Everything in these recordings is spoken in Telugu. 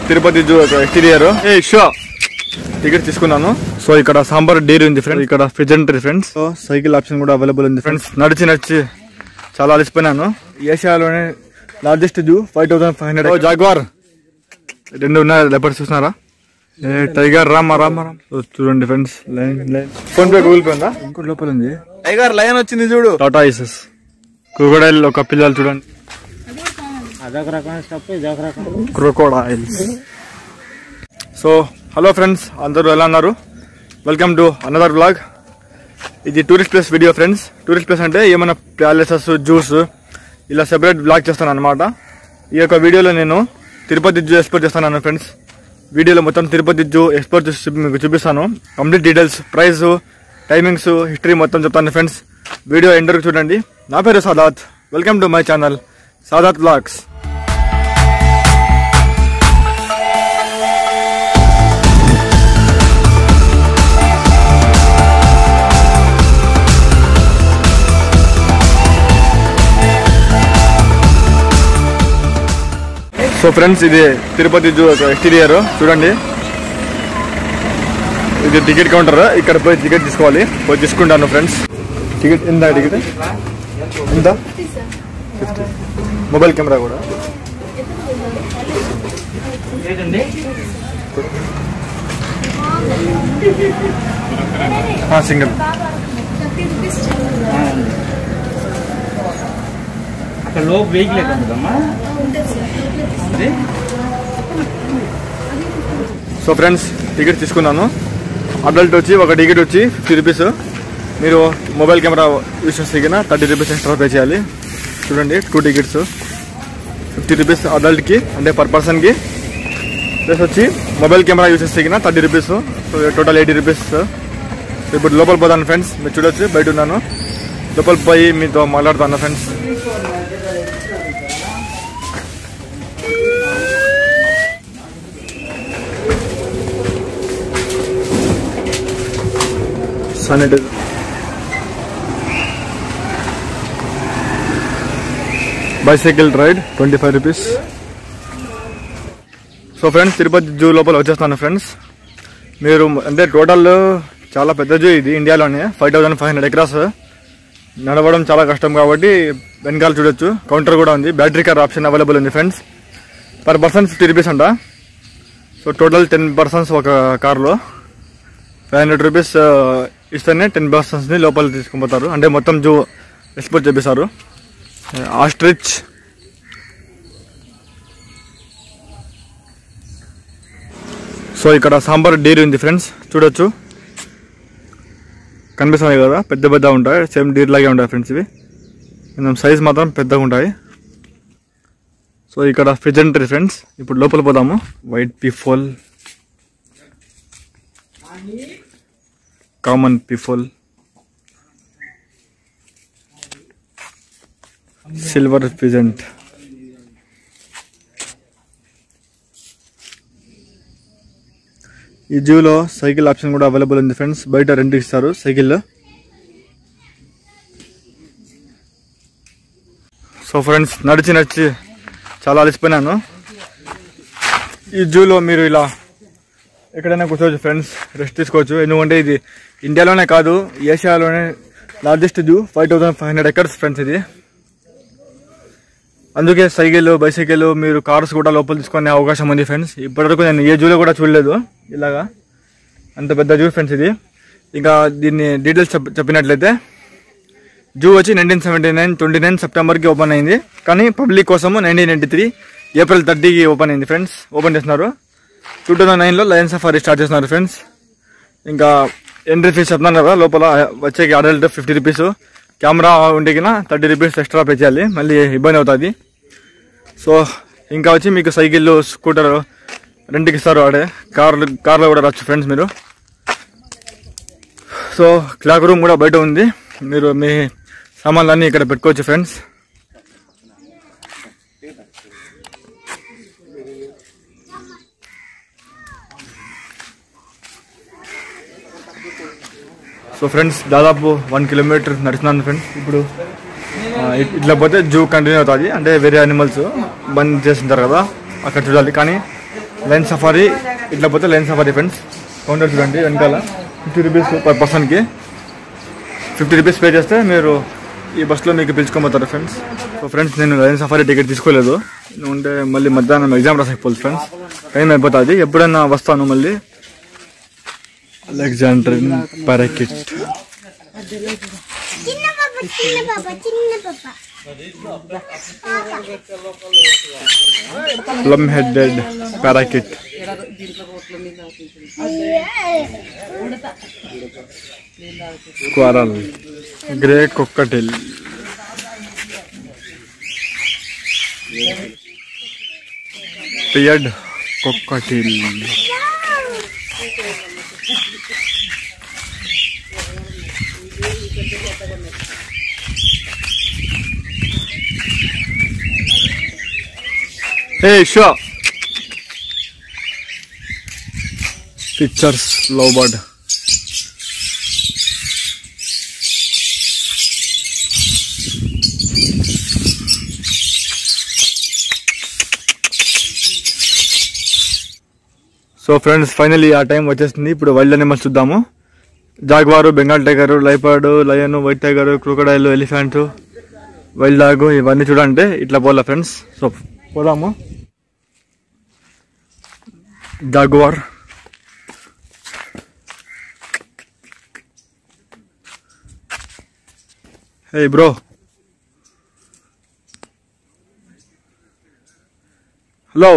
Tirupati zoo exterior show ticket తీసుకున్నాను. సో ఇక్కడ సాంబార్ డైరీ ఉంది ఫ్రెండ్స్, ఇక్కడ ప్రెజెంటరీ ఫ్రెండ్స్. సో సైకిల్ ఆప్షన్ కూడా అవైలబుల్ ఉంది ఫ్రెండ్స్. నడిచి చాలా అలసిపోయినాను. ఏషియాలోనే లార్జెస్ట్ జూ 5500. జాగ్వార్ 2 ఉన్నాయి. లెపర్స్ చూస్తున్నారా? టైగర్ రామ చూడండి friends. Line phone pay Google Pay ఉందా? ఇంకోటి లోపల ఉంది. టైగర్ లయన్ వచ్చింది చూడు. టాటా ఐసెస్ క్రొకోడైల్ ఒక పిల్లలు చూడండి. క్రొకోడైల్స్. సో హలో ఫ్రెండ్స్, అందరూ ఎలా ఉన్నారు? Welcome to another vlog. ఇది tourist place video friends. Tourist place అంటే ఏమైనా ప్యాలెసెస్, జూస్ ఇలా సెపరేట్ వ్లాగ్ చేస్తాను అనమాట. ఈ యొక్క వీడియోలో నేను తిరుపతి జూ ఎక్స్ప్లోర్ చేస్తాను ఫ్రెండ్స్. వీడియోలో మొత్తం తిరుపతి జూ ఎక్స్ప్లోర్ చేసి మీకు చూపిస్తాను. Complete details, price, timings, history మొత్తం చెప్తాను ఫ్రెండ్స్. వీడియో ఎండ్ వరకు చూడండి. నా పేరు Sadath. Welcome to my channel Sadath vlogs. So friends, ఇది తిరుపతి జూ ఎక్స్టీరియర్ చూడండి. ఇది టికెట్ కౌంటర్. ఇక్కడ పోయి టికెట్ తీసుకోవాలి. పోయి తీసుకుంటాను ఫ్రెండ్స్. టికెట్ ఎంత? టికెట్ ఎంత? 50. మొబైల్ కెమెరా కూడా సింగిల్. సో ఫ్రెండ్స్, టికెట్ తీసుకున్నాను. అడల్ట్ వచ్చి ఒక టికెట్ వచ్చి 50 రూపీస్. మీరు మొబైల్ కెమెరా యూస్ చేస్తే 30 రూపీస్ ఎక్స్ట్రా పే చేయాలి. చూడండి, 2 టికెట్స్ 50 రూపీస్ అడల్ట్కి, అంటే పర్ పర్సన్కి. ప్లస్ వచ్చి మొబైల్ కెమెరా యూస్ చేస్తే 30 రూపీస్. So total 80 rupees. ఇప్పుడు లోపల పోతాను ఫ్రెండ్స్. మీరు చూడొచ్చు, బయట ఉన్నాను. లోపల పోయి మీతో మాట్లాడుతాను friends. Sanitiser. Bicycle ride 25 rupees. So friends, Tirupati zoo లోపల వచ్చేస్తాను ఫ్రెండ్స్. మీరు అంటే టోటల్ చాలా పెద్ద జూ ఇది. ఇండియాలోనే 5500 ఎకరాస్. నడవడం చాలా కష్టం కాబట్టి వెనకాల చూడొచ్చు. కౌంటర్ కూడా ఉంది. బ్యాటరీ కార్ ఆప్షన్ అవైలబుల్ ఉంది ఫ్రెండ్స్. పర్ పర్సన్ 50 రూపీస్ అంట. సో టోటల్ 10 పర్సన్స్ ఒక కార్లో 500 రూపీస్ ఇస్తేనే 10 పర్సన్స్ని లోపల తీసుకుపోతారు. అంటే మొత్తం జూ ఎక్స్ప్లోర్ చేపిస్తారు. ఆస్ట్రిచ్, సో ఇక్కడ సాంబార్ డైరీ ఉంది ఫ్రెండ్స్. చూడొచ్చు, కనిపిస్తున్నాయి కదా, పెద్ద పెద్ద ఉంటాయి. సేమ్ డీర్ లాగే ఉంటాయి ఫ్రెండ్స్. ఇవి కొంచెం సైజ్ మాత్రం పెద్దగా ఉంటాయి. సో ఇక్కడ ప్రెజెంటరీ ఫ్రెండ్స్. ఇప్పుడు లోపల పోదాము. White peafowl, common peafowl, silver pheasant. ఈ జూలో సైకిల్ ఆప్షన్ కూడా అవైలబుల్ ఉంది ఫ్రెండ్స్. బయట రెంట్ ఇస్తారు సైకిల్. సో ఫ్రెండ్స్, నడిచి చాలా అలసిపోయినాను. ఈ జూలో మీరు ఇలా ఎక్కడైనా కూర్చోవచ్చు ఫ్రెండ్స్, రెస్ట్ తీసుకోవచ్చు. ఎందుకంటే ఇది ఇండియాలోనే కాదు, ఏషియాలోనే లార్జెస్ట్ జూ 5500 ఎకర్స్ ఫ్రెండ్స్ ఇది. అందుకే సైకిల్, బైసైకిల్, మీరు కార్స్ కూడా లోపల తీసుకునే అవకాశం ఉంది ఫ్రెండ్స్. ఇప్పటివరకు నేను ఏ జూలో కూడా చూడలేదు ఇలాగా. అంత పెద్ద జూ ఫ్రెండ్స్ ఇది. ఇంకా దీన్ని డీటెయిల్స్ చెప్పినట్లయితే, జూ వచ్చి 1979 29 సెప్టెంబర్కి ఓపెన్ అయింది. కానీ పబ్లిక్ కోసము 1993 ఏప్రిల్ 30కి ఓపెన్ అయింది ఫ్రెండ్స్. ఓపెన్ చేస్తున్నారు. 2009లో లయన్ సఫారీ స్టార్ట్ చేస్తున్నారు ఫ్రెండ్స్. ఇంకా ఎంట్రీ ఫీజు చెప్తున్నాను కదా, లోపల వచ్చే అడల్ట్ 50 రూపీస్. కెమెరా ఉంటేకినా 30 రూపీస్ ఎక్స్ట్రా పే చేయాలి, మళ్ళీ ఇబ్బంది అవుతుంది. సో ఇంకా వచ్చి మీకు సైకిల్, స్కూటర్ రెంట్కి ఇస్తారు. ఆడే కార్లో కూడా రావచ్చు ఫ్రెండ్స్ మీరు. సో క్లాక్ రూమ్ కూడా బయట ఉంది. మీరు మీ సామాన్లన్నీ ఇక్కడ పెట్టుకోవచ్చు ఫ్రెండ్స్. సో ఫ్రెండ్స్, దాదాపు 1 కిలోమీటర్ నడుస్తున్నాను ఫ్రెండ్స్. ఇప్పుడు ఇట్లా పోతే జూ కంటిన్యూ అవుతుంది. అంటే వేరే యానిమల్స్ బంద్ చేస్తుంటారు కదా, అక్కడ చూడాలి. కానీ లైన్ సఫారీ. ఇట్లా పోతే లైన్ సఫారీ ఫ్రెండ్స్. కౌంటర్ చూడండి వెనకాల 50 రూపీస్ పర్ పర్సన్కి. 50 రూపీస్ పే చేస్తే మీరు ఈ బస్సులో మీకు పిలుచుకోబోతారు ఫ్రెండ్స్. సో ఫ్రెండ్స్ నేను లైన్ సఫారీ టికెట్ తీసుకోలేదు, ఉంటే మళ్ళీ మధ్యాహ్నం ఎగ్జామ్ రాసకపోదు ఫ్రెండ్స్, టైం అయిపోతుంది. ఎప్పుడైనా వస్తాను మళ్ళీ. Alexandrian parakeet, plum headed parakeet, squirrel, grey cockatiel, pied cockatiel, Hey, sure. Pictures, low bird. So friends finally ఆ టైం వచ్చేసింది. ఇప్పుడు వైల్డ్ అనిమల్స్ చూద్దాము. Jaguar, Bengal tiger, leopard, lion, white tiger, crocodile, elephant, wild dog ఇవన్నీ చూడండి. ఇట్లా పోలా ఫ్రెండ్స్. సో పోదాము. Jaguar, hey bro, hello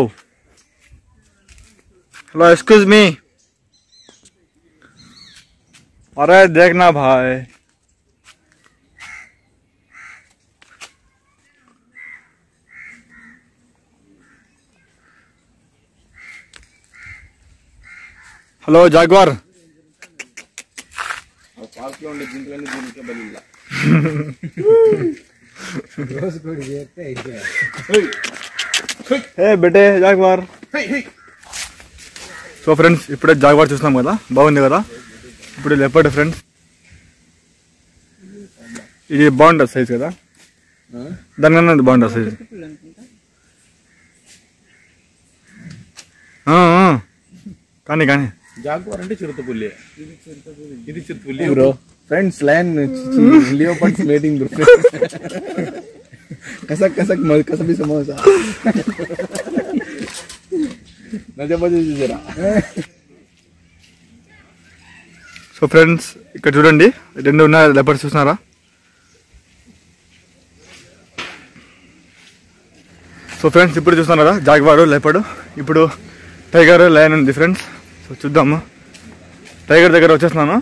hello excuse me, अरे देखना भाई, हेलो जागवार, हे बेटे जागवार. సో ఫ్రెండ్స్ ఇప్పుడే జాగ్వార్ చూస్తున్నాం కదా, బాగుంది కదా. ఇప్పుడు లెపర్డ్ ఫ్రెండ్స్, ఇది బాగుంటుంది సైజ్ కదా, దానికన్నా బాగుంటుంది సైజ్. కానీ కానీ జాగ్వార్ అంటే చిరుతపుల్లి, ఇది చిరుతపుల్లి bro. Friends lion leopards mating bro. కసక్ కసక్ కసబి సమోసా చూసారా. సో ఫ్రెండ్స్ ఇక్కడ చూడండి, రెండు ఉన్నాయి లెపర్డ్స్, చూస్తున్నారా. సో ఫ్రెండ్స్ ఇప్పుడు చూస్తున్నారా జాగ్వారు, లెపర్డ్. ఇప్పుడు టైగర్, లయన్ ఉంది ఫ్రెండ్స్. సో చూద్దాము. టైగర్ దగ్గర వచ్చేస్తున్నాను.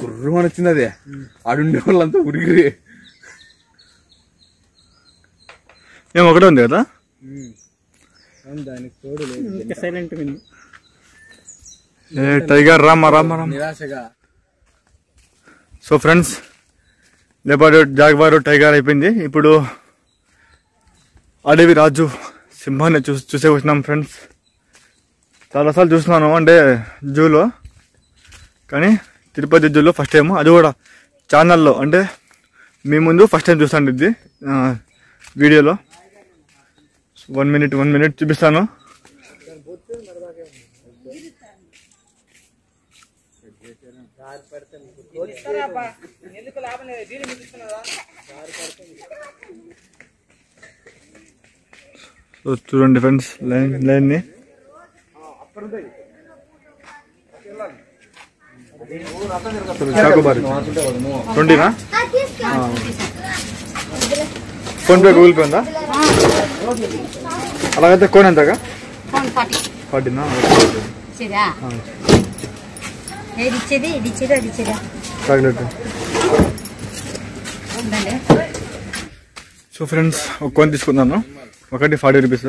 గుర్రం అని వచ్చింది అదే, ఆడుండే వాళ్ళంతా ఉరిగిరి. ఏం ఒకటే ఉంది కదా, tiger Rama Rama Rama. So friends leopard, jaguar, tiger అయిపోయింది. ఇప్పుడు అడవి రాజు సింహాన్ని చూసే వచ్చినాం ఫ్రెండ్స్. చాలాసార్లు చూస్తున్నాను అంటే జూలో, కానీ తిరుపతి జూలో ఫస్ట్ టైం, అది కూడా ఛానల్లో, అంటే మీ ముందు ఫస్ట్ టైం చూస్తాను ఇది వీడియోలో. 1 minute చూపిస్తాను. సో చూడండి ఫ్రెండ్స్ లైన్ ని. చాకోబార్ 20నా? ఫోన్ పే, గూగుల్ పే ఉందా? అలాగైతే కోన్ ఎంతగా? 40నా? చాక్లెట్. సో ఫ్రెండ్స్ ఒక కోన్ తీసుకున్నాను, ఒకటి 40 rupees.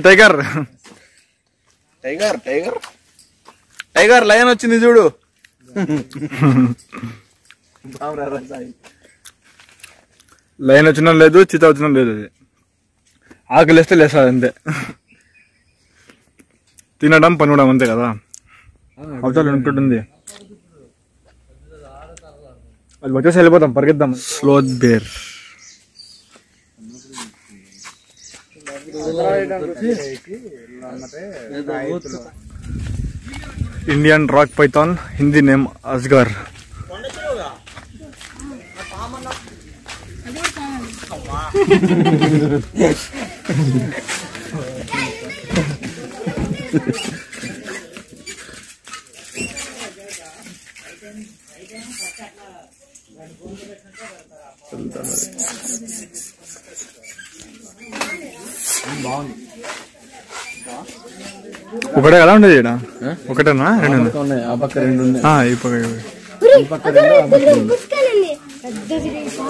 Tiger tiger tiger lion వచ్చింది చూడు. లైన్ వచ్చినా లేదు, చిత వచ్చినా లేదు. అది ఆకలి వేస్తే లేస్తుంది అంతే. తినడం పనడం అంతే కదా, అవసరం ఉంటుంటుంది. అది వచ్చేసి వెళ్ళిపోతాం, పరిగెద్దాం. Sloth bear, Indian rock python, Hindi name అస్గర్. ఒకటే కదా ఉండేది ఇక్కడ? ఒకటేనా రెండు? ఈ పక్క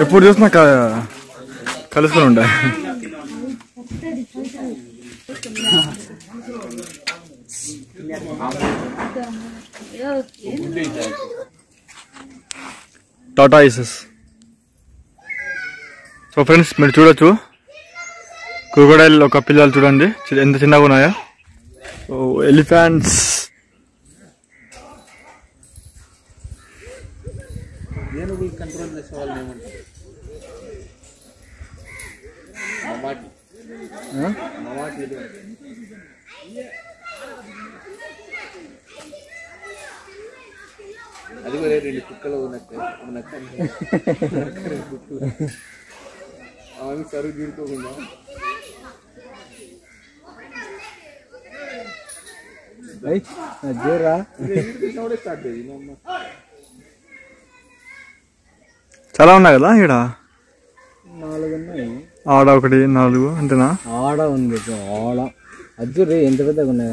ఎప్పుడు చూసినా కలుసుకొని ఉంటాయి. టాటా ఐసెస్. సో ఫ్రెండ్స్ మీరు చూడొచ్చు క్రొకోడైల్ ఒక పిల్లలు చూడండి ఎంత చిన్నగా ఉన్నాయో. సో ఎలిఫెంట్స్, కంట్రోల్ చేసే వాళ్ళు ఏమంటారు? అది కూడా 2 కుక్కలు ఆమె సరుకు తీరుకోకుండా చాలా ఉన్నాయి కదా ఇక్కడ? 4 ఉన్నాయి. ఆడ 1 4 అంతేనా? ఆడ ఉంది, ఆడ అజ్జు రే ఎంత పెద్దగా ఉన్నాయి.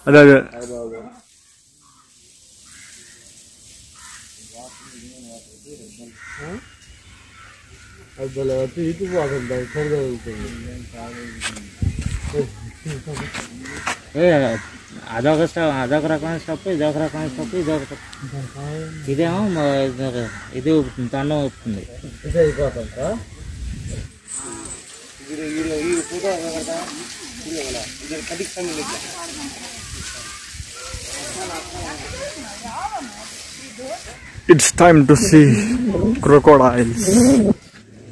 అదే అదే ఇటు పోతుంది. అదొక రకమైన స్టప్, ఇదొక రకమైన స్టప్, ఇదేమో ఇది దండం అవుతుంది. It's time to see crocodiles.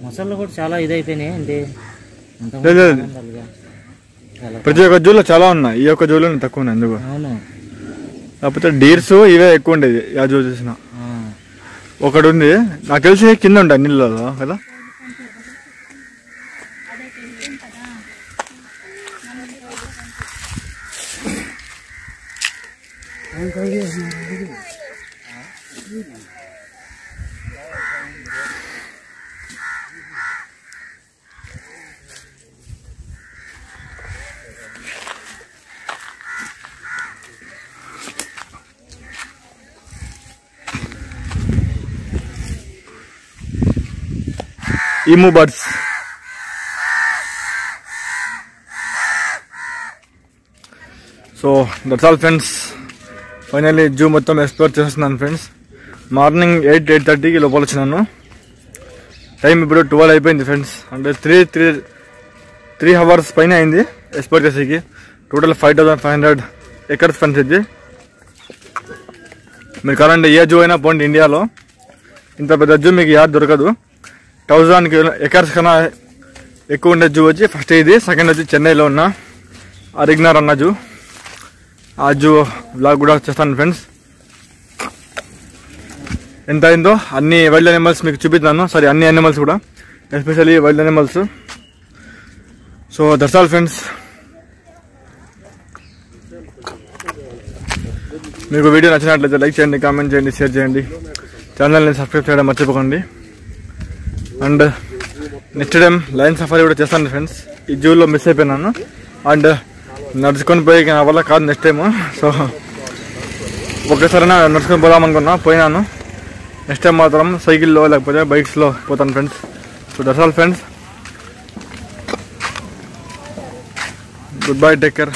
మొసళ్ళు కూడా చాలా ఇదైపోయినాయి అంటే ప్రతి ఒక్క జూలో చాలా ఉన్నాయి, ఈ ఒక్క జూలో తక్కువ ఉన్నాయి. ఎందుకు? అవును. కాకపోతే డీర్స్ ఇవే ఎక్కువ ఉండేది ఆ జూ చూసిన. ఒకటి ఉంది నాకు తెలిసి కింద ఉంటాయి నీళ్ళలో కదా. Emu birds. So that's all friends. Finally zoo మొత్తం ఎక్స్ప్లోర్ చేస్తున్నాను ఫ్రెండ్స్. మార్నింగ్ 8-8:30కి లోపల వచ్చినాను. టైం ఇప్పుడు 12 అయిపోయింది ఫ్రెండ్స్. అంటే 3 అవర్స్ పైన అయింది ఎక్స్ప్లోర్ చేసేకి. టోటల్ 5500 ఎకర్స్ ఫ్రెండ్స్ ఇది. మీరు కావాలంటే ఏ జూ అయినా పోండి ఇండియాలో, ఇంత పెద్ద జూ మీకు యాడ్ దొరకదు. 1000 ఎకర్స్ కన్నా ఎక్కువ ఉండే జూ వచ్చి ఫస్ట్ ఇది. సెకండ్ వచ్చి చెన్నైలో ఉన్న అరిగ్నార్ అన్న జూ. ఆ జూ బ్లాగ్ కూడా చేస్తాను ఫ్రెండ్స్. ఎంత అయిందో అన్ని వైల్డ్ అనిమల్స్ మీకు చూపిస్తాను. సారీ, అన్ని అనిమల్స్ కూడా, especially wild animals. So that's all friends. మీకు వీడియో నచ్చినట్లయితే లైక్ చేయండి, కామెంట్ చేయండి, షేర్ చేయండి. ఛానల్ని సబ్స్క్రైబ్ చేయడం మర్చిపోకండి. And next time lion safari కూడా చేస్తాను ఫ్రెండ్స్. ఈ జూలో మిస్ అయిపోయినాను అండ్ నడుచుకొని పోయి నా వల్ల కాదు నెక్స్ట్ టైము. సో ఒకేసారైనా నడుచుకొని పోదాం అనుకున్నా, పోయినాను. నెక్స్ట్ టైం మాత్రం సైకిల్లో లేకపోతే బైక్స్లో పోతాను friends. So that's all friends. Good bye, take care.